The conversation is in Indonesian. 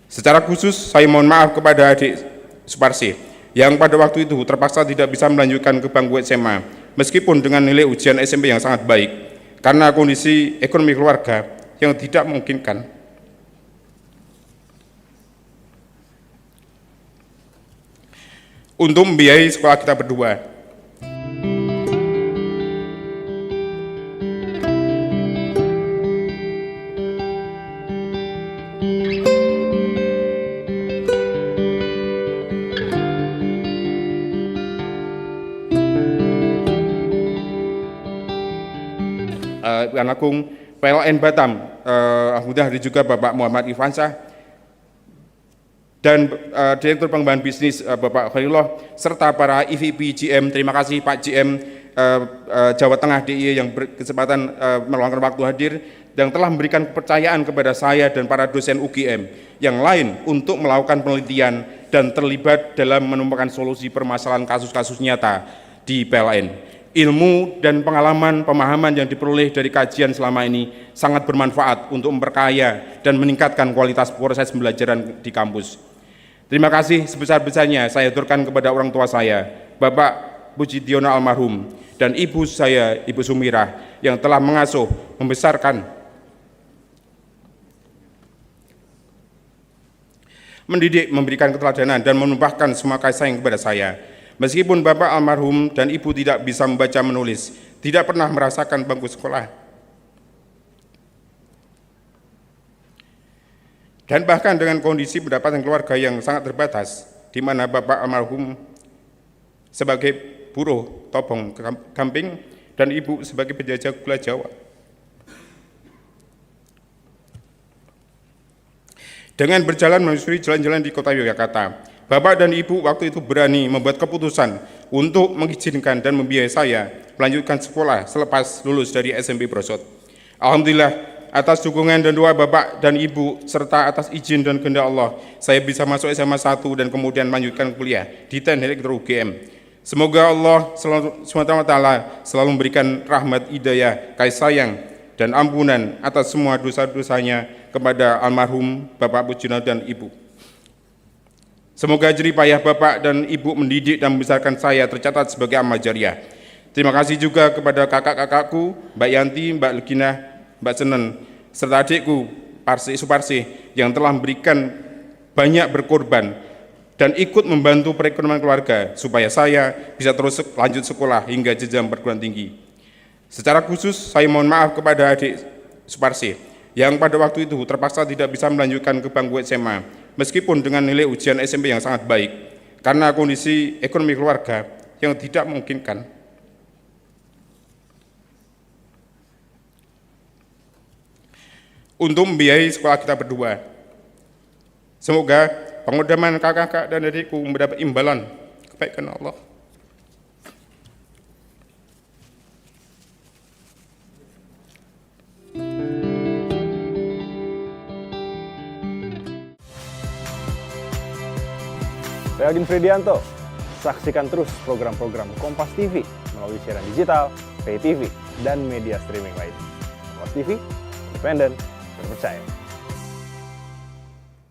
Secara khusus, saya mohon maaf kepada adik Suparsi yang pada waktu itu terpaksa tidak bisa melanjutkan ke bangku SMA, meskipun dengan nilai ujian SMP yang sangat baik, karena kondisi ekonomi keluarga yang tidak memungkinkan. Untuk membiayai sekolah kita berdua. Tuan Agung PLN Batam, alhamdulillah ada juga Bapak Muhammad Ivansyah, dan Direktur Pengembangan Bisnis Bapak Khairullah, serta para EVP GM. Terima kasih Pak GM Jawa Tengah DIY yang berkesempatan meluangkan waktu hadir dan telah memberikan kepercayaan kepada saya dan para dosen UGM yang lain untuk melakukan penelitian dan terlibat dalam menemukan solusi permasalahan kasus-kasus nyata di PLN. Ilmu dan pengalaman pemahaman yang diperoleh dari kajian selama ini sangat bermanfaat untuk memperkaya dan meningkatkan kualitas proses pembelajaran di kampus. Terima kasih sebesar-besarnya saya aturkan kepada orang tua saya, Bapak Pujidiono almarhum, dan ibu saya, Ibu Sumirah, yang telah mengasuh, membesarkan, mendidik, memberikan keteladanan, dan menumpahkan semua kasih sayang kepada saya. Meskipun Bapak almarhum dan Ibu tidak bisa membaca menulis, tidak pernah merasakan bangku sekolah, dan bahkan dengan kondisi pendapatan keluarga yang sangat terbatas, di mana Bapak almarhum sebagai buruh tobong gamping dan Ibu sebagai penjajah gula Jawa. Dengan berjalan menyusuri jalan-jalan di kota Yogyakarta, Bapak dan Ibu waktu itu berani membuat keputusan untuk mengizinkan dan membiayai saya melanjutkan sekolah selepas lulus dari SMP Brosot. Alhamdulillah, atas dukungan dan doa Bapak dan Ibu, serta atas izin dan kehendak Allah, saya bisa masuk SMA 1 dan kemudian melanjutkan kuliah di Teknik Elektro UGM. Semoga Allah SWT selalu memberikan rahmat, hidayah, kasih sayang, dan ampunan atas semua dosa-dosanya kepada almarhum Bapak Pujiono dan Ibu. Semoga jerih payah Bapak dan Ibu mendidik dan membesarkan saya tercatat sebagai amal jariah. Terima kasih juga kepada kakak-kakakku, Mbak Yanti, Mbak Leginah, Mbak Senen, serta adikku, Suparsi, yang telah memberikan banyak berkorban dan ikut membantu perekonomian keluarga supaya saya bisa terus lanjut sekolah hingga jenjang perguruan tinggi. Secara khusus, saya mohon maaf kepada adik Suparsi yang pada waktu itu terpaksa tidak bisa melanjutkan ke bangku SMA, meskipun dengan nilai ujian SMP yang sangat baik, karena kondisi ekonomi keluarga yang tidak memungkinkan. Untuk membiayai sekolah kita berdua. Semoga pengodaman kakak-kakak dan adikku mendapat imbalan kebaikan Allah. Saya Agin Fridianto. Saksikan terus program-program Kompas TV melalui siaran digital, pay TV, dan media streaming lain. Kompas TV, independen, terpercaya.